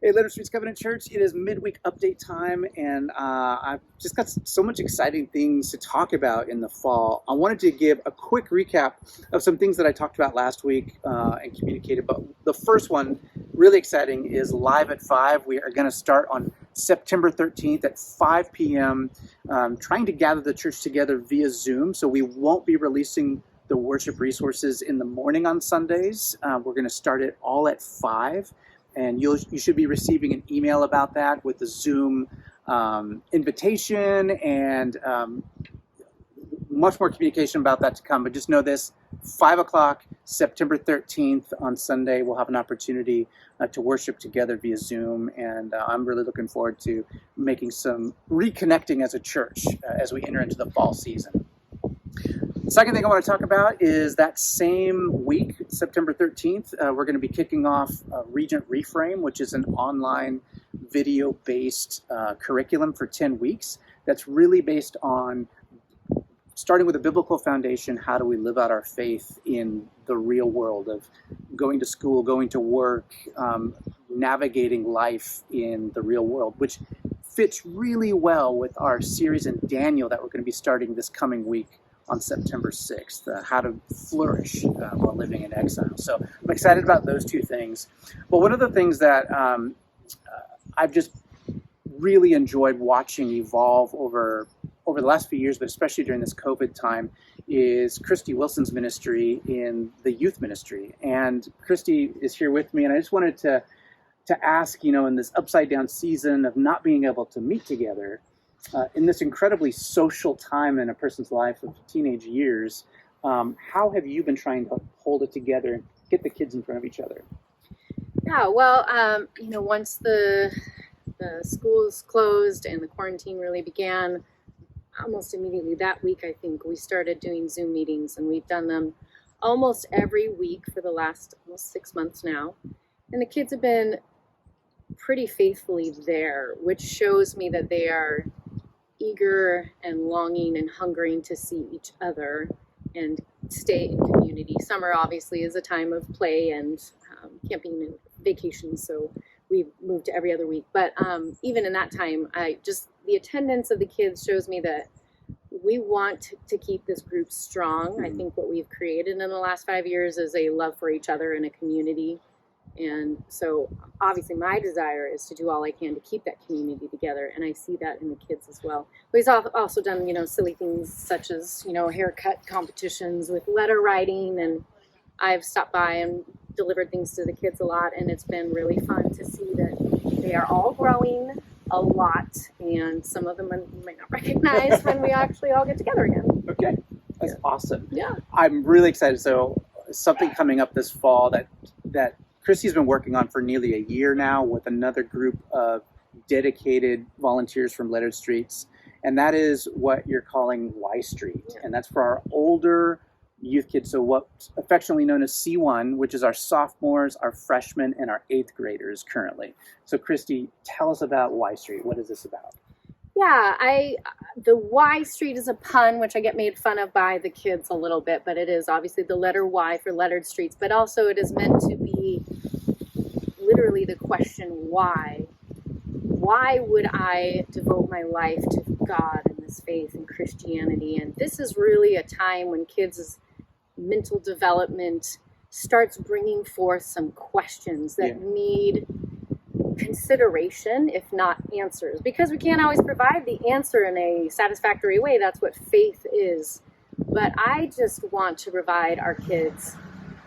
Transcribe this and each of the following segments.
Hey, Leonard Streets Covenant Church, it is midweek update time, and I've just got so much exciting things to talk about in the fall. I wanted to give a quick recap of some things that I talked about last week and communicated, but the first one, really exciting, is Live at 5. We are going to start on September 13th at 5 p.m., trying to gather the church together via Zoom, so we won't be releasing the worship resources in the morning on Sundays. We're going to start it all at 5. And you should be receiving an email about that with the Zoom invitation and much more communication about that to come. But just know this, 5 o'clock, September 13th on Sunday, we'll have an opportunity to worship together via Zoom. And I'm really looking forward to making some reconnecting as a church as we enter into the fall season. The second thing I want to talk about is that same week, September 13th, we're going to be kicking off Regent Reframe, which is an online video-based curriculum for 10 weeks that's really based on starting with a biblical foundation. How do we live out our faith in the real world of going to school, going to work, navigating life in the real world, which fits really well with our series in Daniel that we're going to be starting this coming week on September 6th, how to flourish while living in exile. So I'm excited about those two things. But one of the things that I've just really enjoyed watching evolve over the last few years, but especially during this COVID time, is Christy Wilson's ministry in the youth ministry. And Christy is here with me, and I just wanted to ask, in this upside down season of not being able to meet together, in this incredibly social time in a person's life of teenage years, how have you been trying to hold it together and get the kids in front of each other? Yeah, well, once the schools closed and the quarantine really began, almost immediately that week, I think, we started doing Zoom meetings, and we've done them almost every week for the last almost 6 months now. And the kids have been pretty faithfully there, which shows me that they are eager and longing and hungering to see each other and stay in community. Summer obviously is a time of play and camping and vacations, so we've moved to every other week. But even in that time, the attendance of the kids shows me that we want to keep this group strong. I think what we've created in the last 5 years is a love for each other and a community. And so obviously my desire is to do all I can to keep that community together, and I see that in the kids as well. But he's also done, silly things such as, haircut competitions with letter writing, and I've stopped by and delivered things to the kids a lot, and it's been really fun to see that they are all growing a lot, and some of them you might not recognize when we actually all get together again. Okay, that's awesome. Yeah. I'm really excited. So something coming up this fall that Christy's been working on for nearly a year now with another group of dedicated volunteers from Leonard Streets. And that is what you're calling Y Street. Yeah. And that's for our older youth kids. So what's affectionately known as C1, which is our sophomores, our freshmen, and our 8th graders currently. So Christy, tell us about Y Street. What is this about? Yeah, the Y Street is a pun, which I get made fun of by the kids a little bit, but it is obviously the letter Y for Leonard Streets, but also it is meant to be literally the question, why? Why would I devote my life to God and this faith and Christianity? And this is really a time when kids' mental development starts bringing forth some questions that need consideration, if not answers, because we can't always provide the answer in a satisfactory way. That's what faith is. But I just want to provide our kids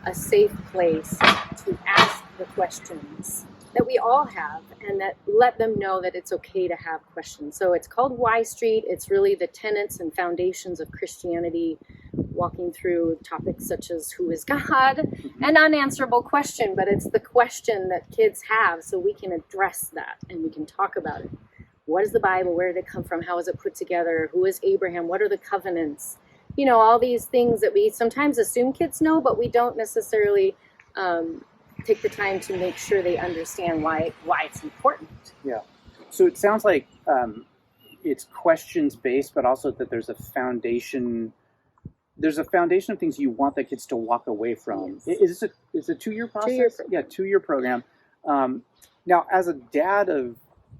a safe place to ask the questions that we all have, and that let them know that it's okay to have questions. So it's called Y Street. It's really the tenets and foundations of Christianity, walking through topics such as who is God, an unanswerable question, but it's the question that kids have, so we can address that and we can talk about it. What is the Bible? Where did it come from? How is it put together? Who is Abraham? What are the covenants? All these things that we sometimes assume kids know, but we don't necessarily take the time to make sure they understand why it's important. Yeah. So it sounds like it's questions based, but also that there's a foundation. There's a foundation of things you want the kids to walk away from. Yes. Is it a 2-year process? 2-year program. Yeah, 2-year program. Now, as a dad of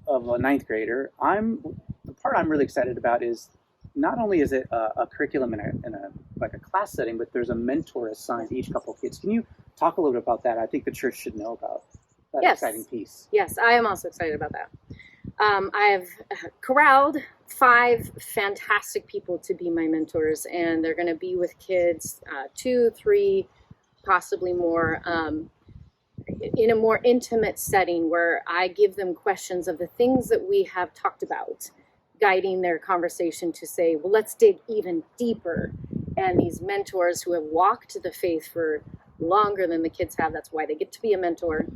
a ninth grader, the part I'm really excited about is not only is it a curriculum in a like a class setting, but there's a mentor assigned to each couple of kids. Can you talk a little bit about that? I think the church should know about that Yes. exciting piece. Yes, I am also excited about that. I have corralled 5 fantastic people to be my mentors, and they're going to be with kids 2, 3, possibly more, in a more intimate setting where I give them questions of the things that we have talked about, guiding their conversation to say, well, let's dig even deeper. And these mentors who have walked the faith for longer than the kids have, that's why they get to be a mentor,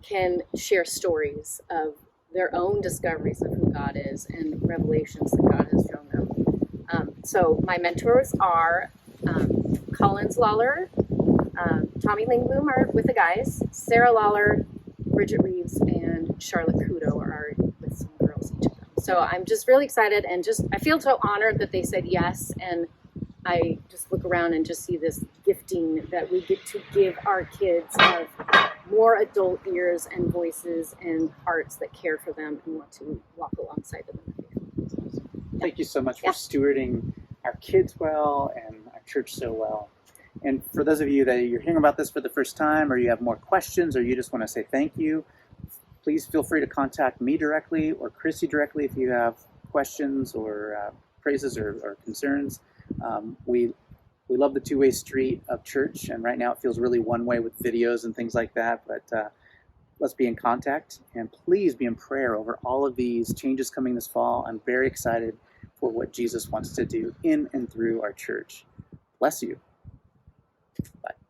can share stories of their own discoveries of who God is and revelations that God has shown them. So my mentors are Collins Lawler, Tommy Lingbloom are with the guys, Sarah Lawler, Bridget Reeves, and Charlotte Kudo are with some girls, each of them. So I'm just really excited, and I feel so honored that they said yes, and I just look around and just see this gifting that we get to give our kids of more adult ears and voices and hearts that care for them and want to walk alongside them in the faith. Thank you so much for stewarding our kids well and our church so well. And for those of you that you're hearing about this for the first time, or you have more questions, or you just want to say thank you, please feel free to contact me directly or Chrissy directly if you have questions or praises or concerns. We love the two-way street of church, and right now it feels really one-way with videos and things like that, but let's be in contact, and please be in prayer over all of these changes coming this fall. I'm very excited for what Jesus wants to do in and through our church. Bless you. Bye.